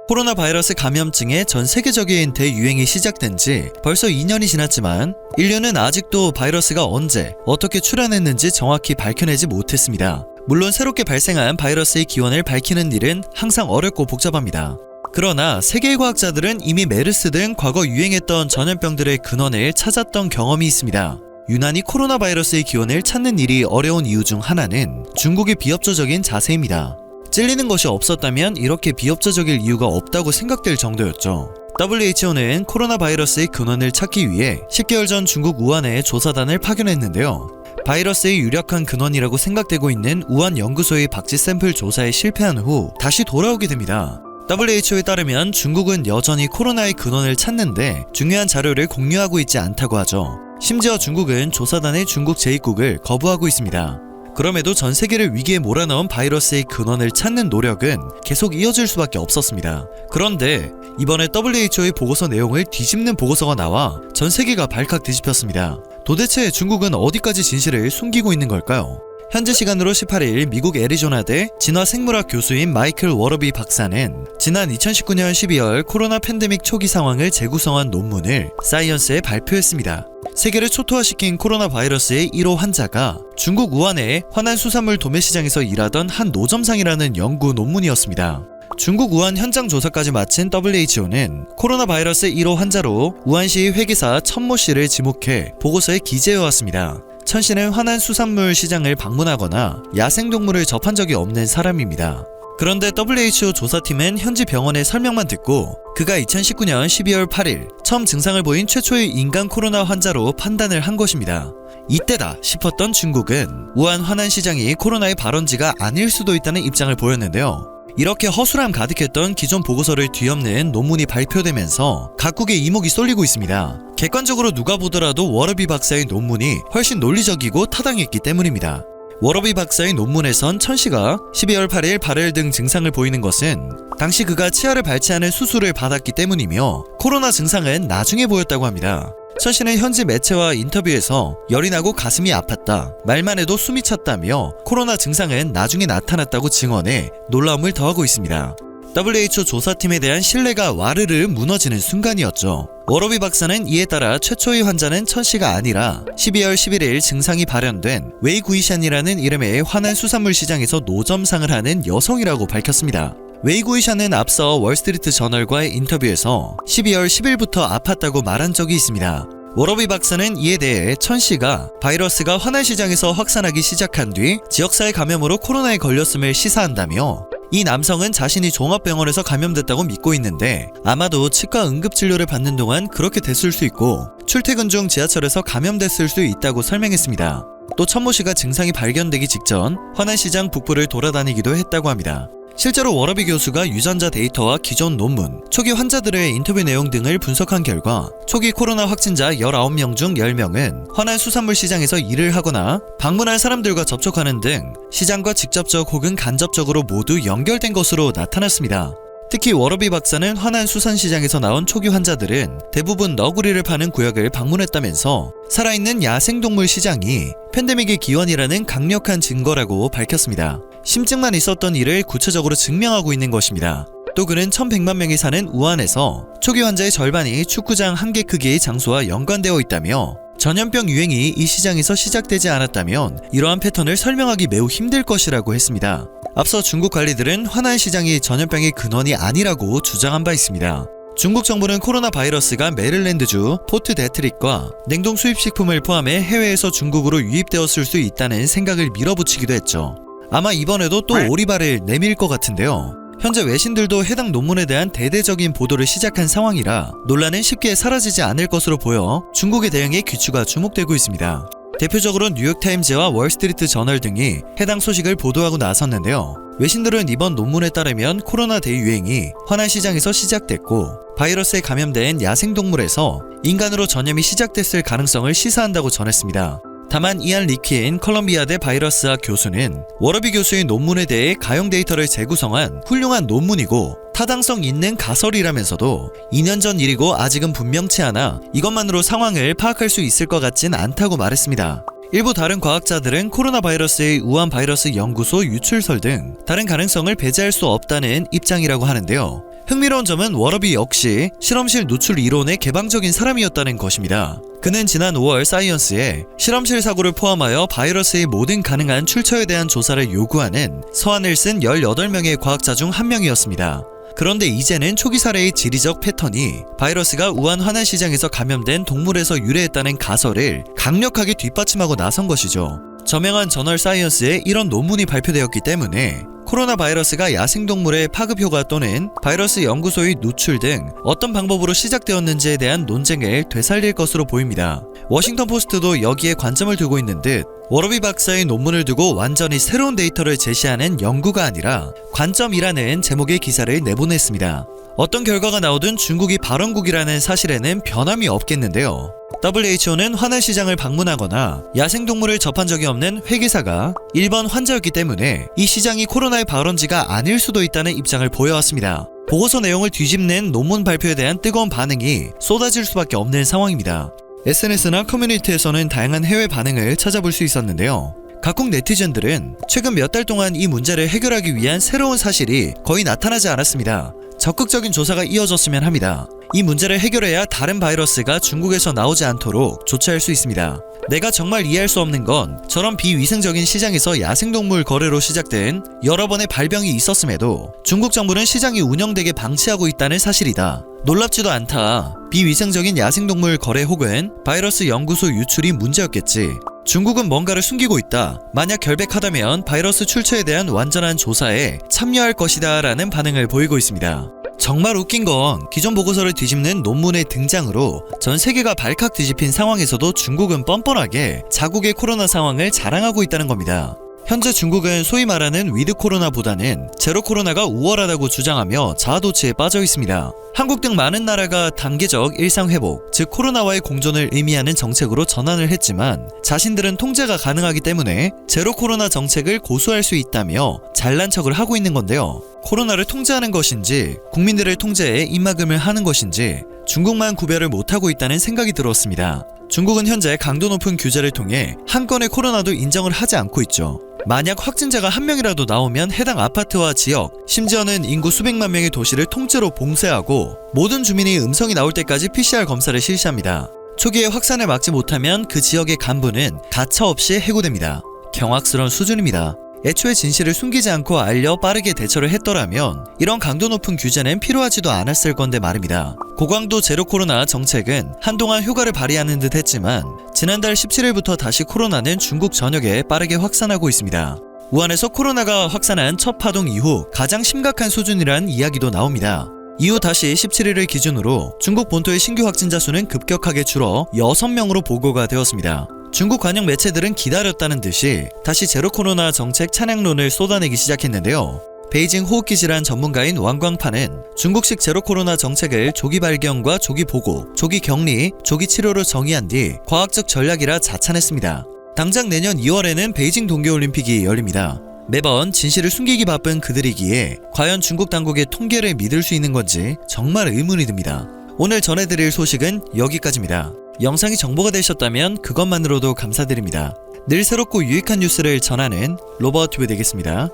코로나 바이러스 감염증의 전 세계적인 대유행이 시작된 지 벌써 2년이 지났지만 인류는 아직도 바이러스가 언제, 어떻게 출현했는지 정확히 밝혀내지 못했습니다. 물론 새롭게 발생한 바이러스의 기원을 밝히는 일은 항상 어렵고 복잡합니다. 그러나 세계의 과학자들은 이미 메르스 등 과거 유행했던 전염병들의 근원을 찾았던 경험이 있습니다. 유난히 코로나 바이러스의 기원을 찾는 일이 어려운 이유 중 하나는 중국의 비협조적인 자세입니다. 찔리는 것이 없었다면 이렇게 비협조적일 이유가 없다고 생각될 정도였죠. WHO는 코로나 바이러스의 근원을 찾기 위해 10개월 전 중국 우한에 조사단을 파견했는데요. 바이러스의 유력한 근원이라고 생각되고 있는 우한 연구소의 박쥐 샘플 조사에 실패한 후 다시 돌아오게 됩니다. WHO에 따르면 중국은 여전히 코로나의 근원을 찾는데 중요한 자료를 공유하고 있지 않다고 하죠. 심지어 중국은 조사단의 중국 재입국을 거부하고 있습니다. 그럼에도 전 세계를 위기에 몰아넣은 바이러스의 근원을 찾는 노력은 계속 이어질 수밖에 없었습니다. 그런데 이번에 WHO의 보고서 내용을 뒤집는 보고서가 나와 전 세계가 발칵 뒤집혔습니다. 도대체 중국은 어디까지 진실을 숨기고 있는 걸까요? 현지 시간으로 18일 미국 애리조나대 진화생물학 교수인 마이클 워러비 박사는 지난 2019년 12월 코로나 팬데믹 초기 상황을 재구성한 논문을 사이언스에 발표했습니다. 세계를 초토화시킨 코로나 바이러스의 1호 환자가 중국 우한의 화난수산물 도매시장에서 일하던 한 노점상이라는 연구 논문이었습니다. 중국 우한 현장 조사까지 마친 WHO는 코로나 바이러스 1호 환자로 우한시 회계사 천모 씨를 지목해 보고서에 기재해왔습니다. 천 씨는 화난수산물 시장을 방문하거나 야생동물을 접한 적이 없는 사람입니다. 그런데 WHO 조사팀은 현지 병원의 설명만 듣고 그가 2019년 12월 8일 처음 증상을 보인 최초의 인간 코로나 환자로 판단을 한 것입니다. 이때다 싶었던 중국은 우한 화난시장이 코로나의 발원지가 아닐 수도 있다는 입장을 보였는데요. 이렇게 허술함 가득했던 기존 보고서를 뒤엎는 논문이 발표되면서 각국의 이목이 쏠리고 있습니다. 객관적으로 누가 보더라도 워러비 박사의 논문이 훨씬 논리적이고 타당했기 때문입니다. 워러비 박사의 논문에선 천 씨가 12월 8일 발열 등 증상을 보이는 것은 당시 그가 치아를 발치하는 수술을 받았기 때문이며 코로나 증상은 나중에 보였다고 합니다. 천 씨는 현지 매체와 인터뷰에서 열이 나고 가슴이 아팠다, 말만 해도 숨이 찼다며 코로나 증상은 나중에 나타났다고 증언해 놀라움을 더하고 있습니다. WHO 조사팀에 대한 신뢰가 와르르 무너지는 순간이었죠. 워러비 박사는 이에 따라 최초의 환자는 천 씨가 아니라 12월 11일 증상이 발현된 웨이 구이샨이라는 이름의 화난수산물 시장에서 노점상을 하는 여성이라고 밝혔습니다. 웨이 구이샨은 앞서 월스트리트 저널과의 인터뷰에서 12월 10일부터 아팠다고 말한 적이 있습니다. 워러비 박사는 이에 대해 천 씨가 바이러스가 화난시장에서 확산하기 시작한 뒤 지역사회 감염으로 코로나에 걸렸음을 시사한다며 이 남성은 자신이 종합병원에서 감염됐다고 믿고 있는데 아마도 치과 응급진료를 받는 동안 그렇게 됐을 수 있고 출퇴근 중 지하철에서 감염됐을 수 있다고 설명했습니다. 또 천모 씨가 증상이 발견되기 직전 화난시장 북부를 돌아다니기도 했다고 합니다. 실제로 워러비 교수가 유전자 데이터와 기존 논문, 초기 환자들의 인터뷰 내용 등을 분석한 결과 초기 코로나 확진자 19명 중 10명은 화난수산물 시장에서 일을 하거나 방문한 사람들과 접촉하는 등 시장과 직접적 혹은 간접적으로 모두 연결된 것으로 나타났습니다. 특히 워러비 박사는 화난수산시장에서 나온 초기 환자들은 대부분 너구리를 파는 구역을 방문했다면서 살아있는 야생동물 시장이 팬데믹의 기원이라는 강력한 증거라고 밝혔습니다. 심증만 있었던 일을 구체적으로 증명하고 있는 것입니다. 또 그는 1100만 명이 사는 우한에서 초기 환자의 절반이 축구장 한 개 크기의 장소와 연관되어 있다며 전염병 유행이 이 시장에서 시작되지 않았다면 이러한 패턴을 설명하기 매우 힘들 것이라고 했습니다. 앞서 중국 관리들은 화난시장이 전염병의 근원이 아니라고 주장한 바 있습니다. 중국 정부는 코로나 바이러스가 메릴랜드주 포트 데트릭과 냉동 수입식품을 포함해 해외에서 중국으로 유입되었을 수 있다는 생각을 밀어붙이기도 했죠. 아마 이번에도 또 오리발을 내밀 것 같은데요. 현재 외신들도 해당 논문에 대한 대대적인 보도를 시작한 상황이라 논란은 쉽게 사라지지 않을 것으로 보여 중국의 대응에 귀추가 주목되고 있습니다. 대표적으로 뉴욕타임즈와 월스트리트 저널 등이 해당 소식을 보도하고 나섰는데요. 외신들은 이번 논문에 따르면 코로나 대유행이 화난시장에서 시작됐고 바이러스에 감염된 야생동물에서 인간으로 전염이 시작됐을 가능성을 시사한다고 전했습니다. 다만 이안 리키엔 컬럼비아대 바이러스학 교수는 워러비 교수의 논문에 대해 가용 데이터를 재구성한 훌륭한 논문이고 타당성 있는 가설이라면서도 2년 전 일이고 아직은 분명치 않아 이것만으로 상황을 파악할 수 있을 것 같진 않다고 말했습니다. 일부 다른 과학자들은 코로나 바이러스의 우한 바이러스 연구소 유출설 등 다른 가능성을 배제할 수 없다는 입장이라고 하는데요. 흥미로운 점은 워러비 역시 실험실 누출 이론의 개방적인 사람이었다는 것입니다. 그는 지난 5월 사이언스에 실험실 사고를 포함하여 바이러스의 모든 가능한 출처에 대한 조사를 요구하는 서한을 쓴 18명의 과학자 중 한 명이었습니다. 그런데 이제는 초기 사례의 지리적 패턴이 바이러스가 우한 화난시장에서 감염된 동물에서 유래했다는 가설을 강력하게 뒷받침하고 나선 것이죠. 저명한 저널 사이언스에 이런 논문이 발표되었기 때문에 코로나 바이러스가 야생동물의 파급 효과 또는 바이러스 연구소의 누출 등 어떤 방법으로 시작되었는지에 대한 논쟁을 되살릴 것으로 보입니다. 워싱턴 포스트도 여기에 관점을 두고 있는 듯 워러비 박사의 논문을 두고 완전히 새로운 데이터를 제시하는 연구가 아니라 관점이라는 제목의 기사를 내보냈습니다. 어떤 결과가 나오든 중국이 발원국이라는 사실에는 변함이 없겠는데요. WHO는 화난시장을 방문하거나 야생동물을 접한 적이 없는 회계사가 1번 환자였기 때문에 이 시장이 코로나의 발원지가 아닐 수도 있다는 입장을 보여왔습니다. 보고서 내용을 뒤집는 논문 발표에 대한 뜨거운 반응이 쏟아질 수밖에 없는 상황입니다. SNS나 커뮤니티에서는 다양한 해외 반응을 찾아볼 수 있었는데요. 각국 네티즌들은 최근 몇 달 동안 이 문제를 해결하기 위한 새로운 사실이 거의 나타나지 않았습니다. 적극적인 조사가 이어졌으면 합니다. 이 문제를 해결해야 다른 바이러스가 중국에서 나오지 않도록 조치할 수 있습니다. 내가 정말 이해할 수 없는 건 저런 비위생적인 시장에서 야생동물 거래로 시작된 여러 번의 발병이 있었음에도 중국 정부는 시장이 운영되게 방치하고 있다는 사실이다. 놀랍지도 않다. 비위생적인 야생동물 거래 혹은 바이러스 연구소 유출이 문제였겠지. 중국은 뭔가를 숨기고 있다. 만약 결백하다면 바이러스 출처에 대한 완전한 조사에 참여할 것이다 라는 반응을 보이고 있습니다. 정말 웃긴 건 기존 보고서를 뒤집는 논문의 등장으로 전 세계가 발칵 뒤집힌 상황에서도 중국은 뻔뻔하게 자국의 코로나 상황을 자랑하고 있다는 겁니다. 현재 중국은 소위 말하는 위드 코로나보다는 제로 코로나가 우월하다고 주장하며 자아도취에 빠져 있습니다. 한국 등 많은 나라가 단계적 일상회복, 즉 코로나와의 공존을 의미하는 정책으로 전환을 했지만 자신들은 통제가 가능하기 때문에 제로 코로나 정책을 고수할 수 있다며 잘난 척을 하고 있는 건데요. 코로나를 통제하는 것인지 국민들을 통제해 입막음을 하는 것인지 중국만 구별을 못하고 있다는 생각이 들었습니다. 중국은 현재 강도 높은 규제를 통해 한 건의 코로나도 인정을 하지 않고 있죠. 만약 확진자가 한 명이라도 나오면 해당 아파트와 지역, 심지어는 인구 수백만 명의 도시를 통째로 봉쇄하고 모든 주민이 음성이 나올 때까지 PCR 검사를 실시합니다. 초기에 확산을 막지 못하면 그 지역의 간부는 가차없이 해고됩니다. 경악스러운 수준입니다. 애초에 진실을 숨기지 않고 알려 빠르게 대처를 했더라면 이런 강도 높은 규제는 필요하지도 않았을 건데 말입니다. 고강도 제로 코로나 정책은 한동안 효과를 발휘하는 듯 했지만 지난달 17일부터 다시 코로나는 중국 전역에 빠르게 확산하고 있습니다. 우한에서 코로나가 확산한 첫 파동 이후 가장 심각한 수준이라는 이야기도 나옵니다. 이후 다시 17일을 기준으로 중국 본토의 신규 확진자 수는 급격하게 줄어 6명으로 보고가 되었습니다. 중국 관영 매체들은 기다렸다는 듯이 다시 제로 코로나 정책 찬양론을 쏟아내기 시작했는데요. 베이징 호흡기 질환 전문가인 왕광파는 중국식 제로 코로나 정책을 조기 발견과 조기 보고, 조기 격리, 조기 치료로 정의한 뒤 과학적 전략이라 자찬했습니다. 당장 내년 2월에는 베이징 동계올림픽이 열립니다. 매번 진실을 숨기기 바쁜 그들이기에 과연 중국 당국의 통계를 믿을 수 있는 건지 정말 의문이 듭니다. 오늘 전해드릴 소식은 여기까지입니다. 영상이 정보가 되셨다면 그것만으로도 감사드립니다. 늘 새롭고 유익한 뉴스를 전하는 로버튜브 되겠습니다.